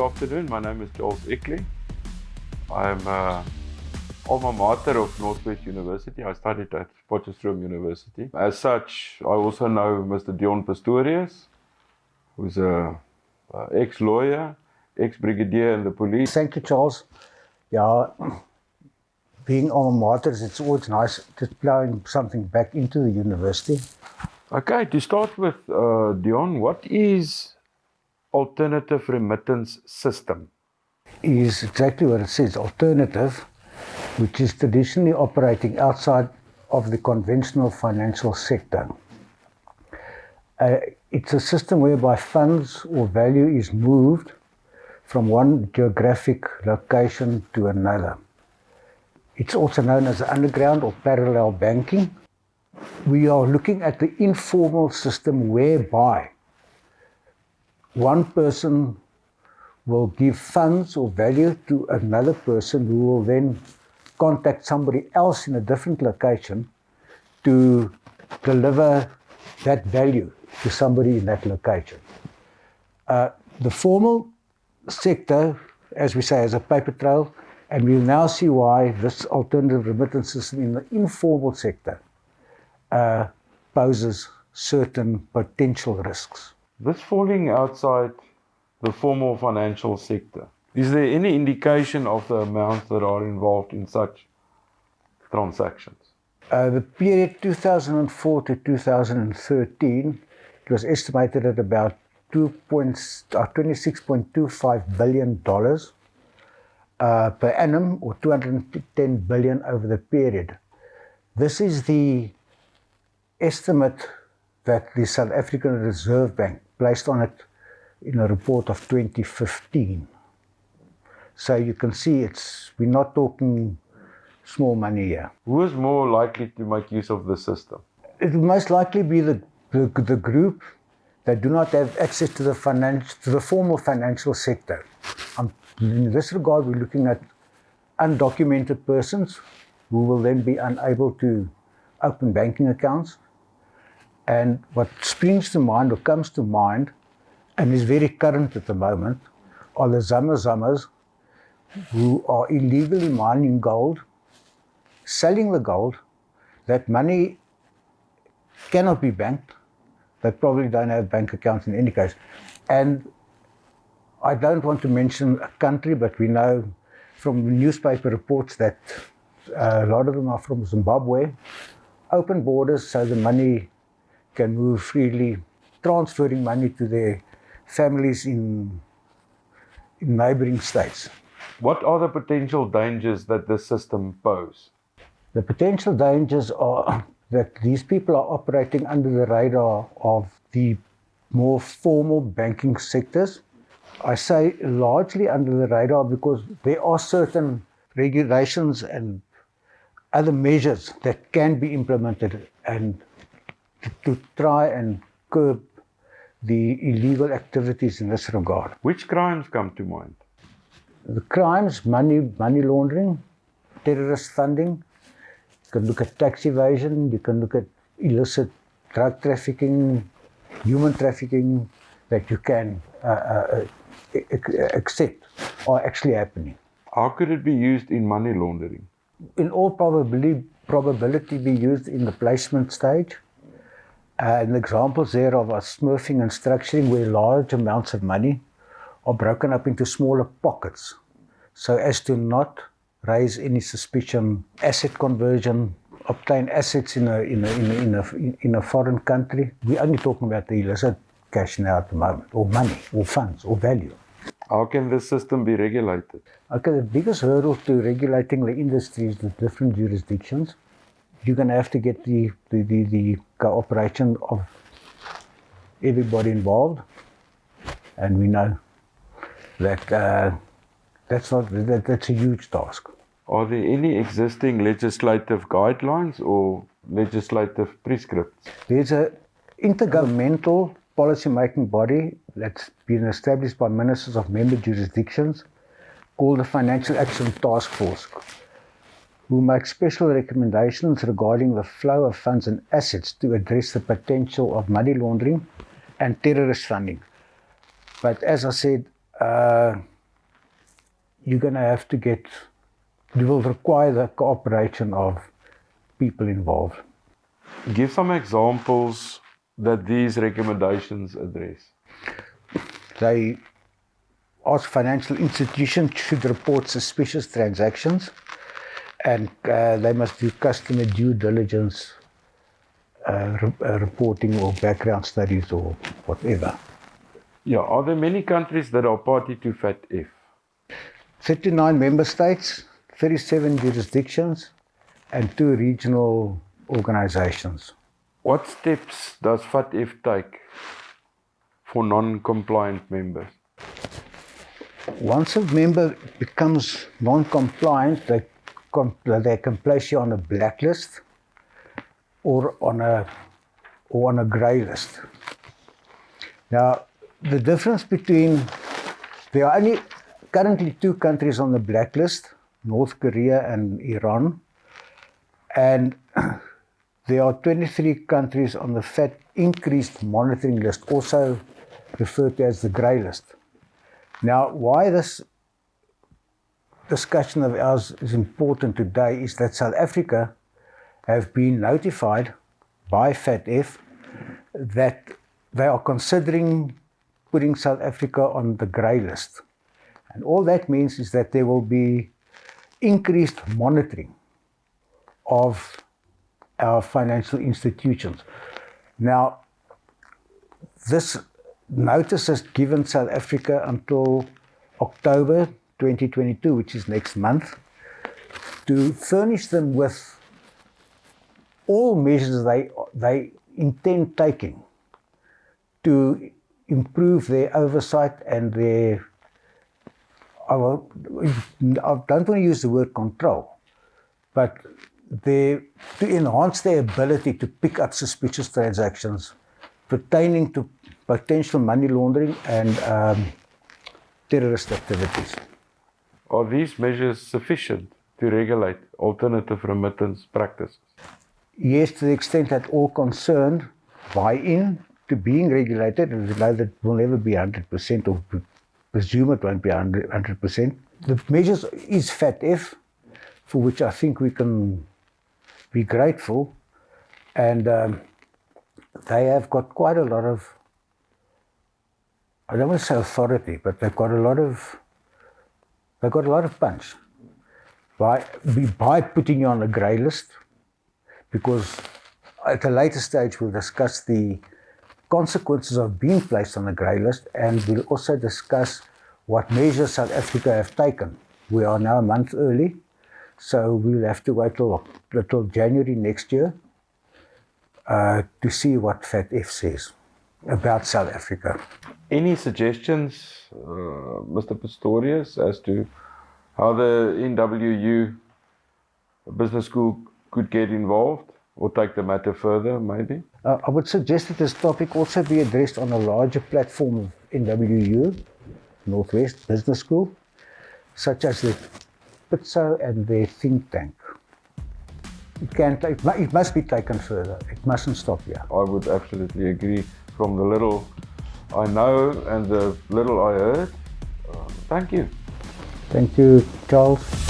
afternoon. My name is Charles Eckley. I'm alma mater of Northwest University. I studied at Potchefstroom University. As such, I also know Mr Deon Pistorius, who's a ex-lawyer, ex-brigadier in the police. Thank you, Charles. Yeah, being alma mater, it's always nice to plowing something back into the university. Okay, to start with, Deon, what is alternative remittance system? Is exactly what it says, alternative, which is traditionally operating outside of the conventional financial sector. It's a system whereby funds or value is moved from one geographic location to another. It's also known as underground or parallel banking. We are looking at the informal system whereby one person will give funds or value to another person who will then contact somebody else in a different location to deliver that value to somebody in that location. The formal sector, as we say, is a paper trail, and we'll now see why this alternative remittance system in the informal sector poses certain potential risks. This falling outside the formal financial sector, is there any indication of the amounts that are involved in such transactions? The period 2004 to 2013, it was estimated at about $26.25 billion per annum, or 210 billion over the period. This is the estimate that the South African Reserve Bank placed on it in a report of 2015. So you can see we're not talking small money here. Who is more likely to make use of the system? It will most likely be the group that do not have access to the formal financial sector. In this regard, we're looking at undocumented persons who will then be unable to open banking accounts. And what springs to mind or comes to mind, and is very current at the moment, are the zamas who are illegally mining gold, selling the gold. That money cannot be banked. They probably don't have bank accounts in any case. And I don't want to mention a country, but we know from newspaper reports that a lot of them are from Zimbabwe. Open borders so the money can move freely, transferring money to their families in neighboring states. What are the potential dangers that this system pose? The potential dangers are that these people are operating under the radar of the more formal banking sectors. I say largely under the radar because there are certain regulations and other measures that can be implemented and to try and curb the illegal activities in this regard. Which crimes come to mind? The crimes, money laundering, terrorist funding. You can look at tax evasion, you can look at illicit drug trafficking, human trafficking that you can accept are actually happening. How could it be used in money laundering? In all probability be used in the placement stage. And examples there of smurfing and structuring where large amounts of money are broken up into smaller pockets so as to not raise any suspicion. Asset conversion, obtain assets in a foreign country. We're only talking about the illicit cash now at the moment, or money, or funds, or value. How can this system be regulated? Okay, the biggest hurdle to regulating the industry is the different jurisdictions. You're going to have to get the cooperation of everybody involved, and we know that that's a huge task. Are there any existing legislative guidelines or legislative prescripts? There's an intergovernmental policy-making body that's been established by ministers of member jurisdictions called the Financial Action Task Force, who make special recommendations regarding the flow of funds and assets to address the potential of money laundering and terrorist funding. But as I said, you will require the cooperation of people involved. Give some examples that these recommendations address. They ask financial institutions should report suspicious transactions, and they must do customer due diligence reporting or background studies or whatever. Yeah, are there many countries that are party to FATF? 39 member states, 37 jurisdictions, and 2 regional organizations. What steps does FATF take for non-compliant members? Once a member becomes non-compliant, they can place you on a blacklist or on a grey list. Now, the difference between, there are only currently 2 countries on the blacklist, North Korea and Iran, and there are 23 countries on the FAT increased monitoring list, also referred to as the grey list. Now, why this discussion of ours is important today is that South Africa have been notified by FATF that they are considering putting South Africa on the grey list. And all that means is that there will be increased monitoring of our financial institutions. Now, this notice is given South Africa until October 2022, which is next month, to furnish them with all measures they intend taking to improve their oversight and their, I don't want to use the word control, but to enhance their ability to pick up suspicious transactions pertaining to potential money laundering and terrorist activities. Are these measures sufficient to regulate alternative remittance practices? Yes, to the extent that all concerned buy in to being regulated, and we know that will never be 100%, or presume it won't be 100%. The measures is FATF, for which I think we can be grateful, and they have got quite a lot of, I don't want to say authority, but they've got a lot of punch by putting you on a grey list, because at a later stage we'll discuss the consequences of being placed on a grey list, and we'll also discuss what measures South Africa have taken. We are now a month early, so we'll have to wait till January next year to see what FATF says about South Africa. Any suggestions, Mr. Pistorius, as to how the NWU Business School could get involved or take the matter further, maybe? I would suggest that this topic also be addressed on a larger platform of NWU, Northwest Business School, such as the PITSO and their think tank. It must be taken further. It mustn't stop here. I would absolutely agree. From the little I know and the little I heard, thank you. Thank you, Charles.